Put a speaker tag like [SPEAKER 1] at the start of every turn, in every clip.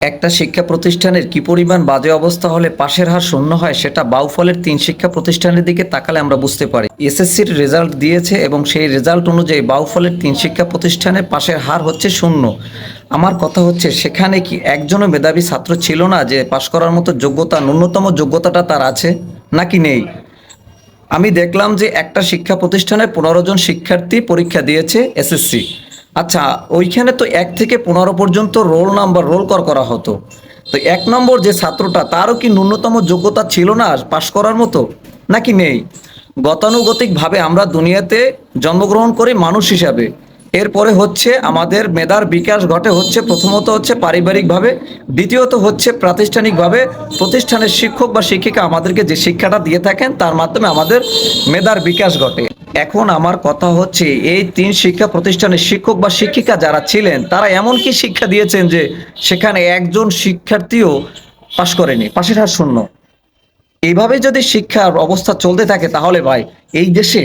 [SPEAKER 1] একটা শিক্ষা প্রতিষ্ঠানের কি পরিমাণ বাজে অবস্থা হলে পাশের হার শূন্য হয় সেটা বাউফলের ৩ শিক্ষা প্রতিষ্ঠানের দিকে তাকালে আমরা বুঝতে পারি। এসএসসির রেজাল্ট দিয়েছে এবং সেই রেজাল্ট অনুযায়ী বাউফলের ৩ শিক্ষা প্রতিষ্ঠানের পাশের হার হচ্ছে শূন্য। আমার কথা হচ্ছে, সেখানে কি একজনও মেধাবী ছাত্র ছিল না যে পাশ করার মতো যোগ্যতা, ন্যূনতম যোগ্যতাটা তার আছে নাকি নেই? আমি দেখলাম যে একটা শিক্ষা প্রতিষ্ঠানে ১৫ জন শিক্ষার্থী পরীক্ষা দিয়েছে এসএসসি। আচ্ছা, ওইখানে তো ১ থেকে ১৫ পর্যন্ত রোল নাম্বার রোল করা হতো। তো ১ নম্বর যে ছাত্রটা, তারও কি ন্যূনতম যোগ্যতা ছিল না পাশ করার মতো নাকি নেই? গতানুগতিকভাবে আমরা দুনিয়াতে জন্মগ্রহণ করি মানুষ হিসাবে। এরপরে হচ্ছে আমাদের মেধার বিকাশ ঘটে হচ্ছে প্রথমত হচ্ছে পারিবারিকভাবে, দ্বিতীয়ত হচ্ছে প্রাতিষ্ঠানিকভাবে। প্রতিষ্ঠানের শিক্ষক বা শিক্ষিকা আমাদেরকে যে শিক্ষাটা দিয়ে থাকেন তার মাধ্যমে আমাদের মেধার বিকাশ ঘটে। এখন আমার কথা হচ্ছে, এই ৩ শিক্ষা প্রতিষ্ঠানের শিক্ষক বা শিক্ষিকা যারা ছিলেন তারা এমন কি শিক্ষা দিয়েছেন যে সেখানে একজন শিক্ষার্থীও পাশ করেনি, পাশের হার শূন্য। এইভাবে যদি শিক্ষার অবস্থা চলতে থাকে তাহলে ভাই এই দেশে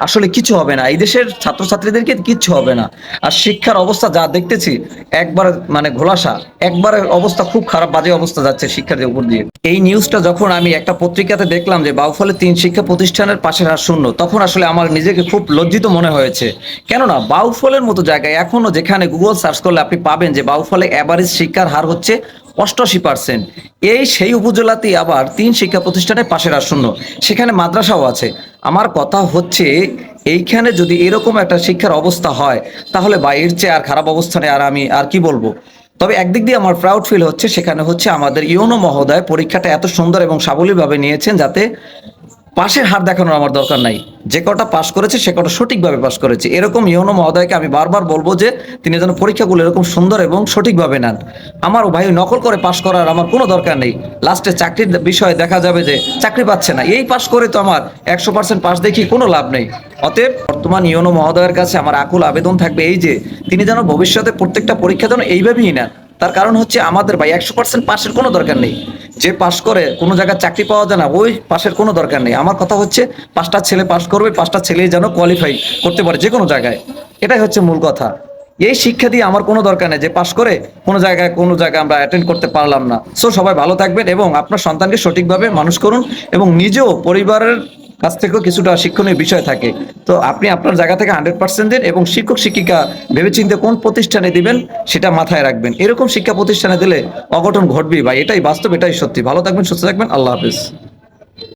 [SPEAKER 1] আসলে কিছু হবে না, এই দেশের ছাত্রছাত্রীদেরকে কিচ্ছু হবে না। আর শিক্ষার অবস্থা যা দেখতেছি একবার মানে ঘোলাসা, একবারে অবস্থা খুব খারাপ, বাজে অবস্থা যাচ্ছে শিক্ষার্থীর উপর দিয়ে। এই নিউজটা যখন আমি একটা পত্রিকাতে দেখলাম যে বাউফলে ৩ শিক্ষা প্রতিষ্ঠানের পাশের হার শূন্য, তখন আসলে আমার নিজেকে খুব লজ্জিত মনে হয়েছে। কেননা বাউফলের মতো জায়গায় এখনো, যেখানে গুগল সার্চ করলে আপনি পাবেন যে বাউফলে অ্যাভারেজ শিক্ষার হার হচ্ছে ৮৮%। এই সেই উপজেলাতেই আবার ৩ শিক্ষা প্রতিষ্ঠানের পাশের হার শূন্য, সেখানে মাদ্রাসাও আছে। আমার কথা হচ্ছে, এইখানে যদি এরকম একটা শিক্ষার অবস্থা হয় তাহলে বা এর চেয়ে আর খারাপ অবস্থানে আর আমি আর কি বলবো। তবে একদিক দিয়ে আমার প্রাউড ফিল হচ্ছে, সেখানে হচ্ছে আমাদের ইউনো মহোদয় পরীক্ষাটা এত সুন্দর এবং সাবলীলভাবে নিয়েছেন, যাতে পাশের হার দেখানোর আমার দরকার নাই। যে কটা পাশ করেছে সে কটা সঠিকভাবে পাশ করেছে। এরকম ইউনো মহোদয়কে আমি বারবার বলবো যে তিনি যেন পরীক্ষাগুলো এরকম সুন্দর এবং সঠিকভাবে নেন। আমার ভাই নকল করে পাশ করার আমার কোনো দরকার নেই। লাস্টে চাকরির বিষয়ে দেখা যাবে যে চাকরি পাচ্ছে না, এই পাশ করে তো আমার ১০০% পাশ দেখি কোনো লাভ নেই। অতএব বর্তমান ইউনো মহোদয়ের কাছে আমার আকুল আবেদন থাকবে এই যে তিনি যেন ভবিষ্যতে প্রত্যেকটা পরীক্ষা যেন এইভাবেই নেন। তার কারণ হচ্ছে, আমাদের ভাই ১০০% পাশের কোনো দরকার নেই। যে পাশ করে কোনো জায়গায় চাকরি পাওয়া যায় না, ওই পাশের কোনো দরকার নেই। আমার কথা হচ্ছে, ৫টা ছেলে পাশ করবে, ৫টা ছেলেই যেন কোয়ালিফাই করতে পারে যে কোনো জায়গায়। এটাই হচ্ছে মূল কথা। এই শিক্ষা দিয়ে আমার কোনো দরকার নেই যে পাশ করে কোনো জায়গায় আমরা অ্যাটেন্ড করতে পারলাম না। সো সবাই ভালো থাকবেন এবং আপনার সন্তানকে সঠিকভাবে মানুষ করুন, এবং নিজেও পরিবারের কাছ থেকেও কিছুটা শিক্ষণীয় বিষয় থাকে। তো আপনি আপনার জায়গা থেকে 100% দিন, এবং শিক্ষক শিক্ষিকা ভেবেচিন্তে কোন প্রতিষ্ঠানে দিবেন সেটা মাথায় রাখবেন। এরকম শিক্ষা প্রতিষ্ঠানে দিলে অঘটন ঘটবেই ভাই, এটাই বাস্তব, এটাই সত্যি। ভালো থাকবেন, সুস্থ থাকবেন, আল্লাহ হাফেজ।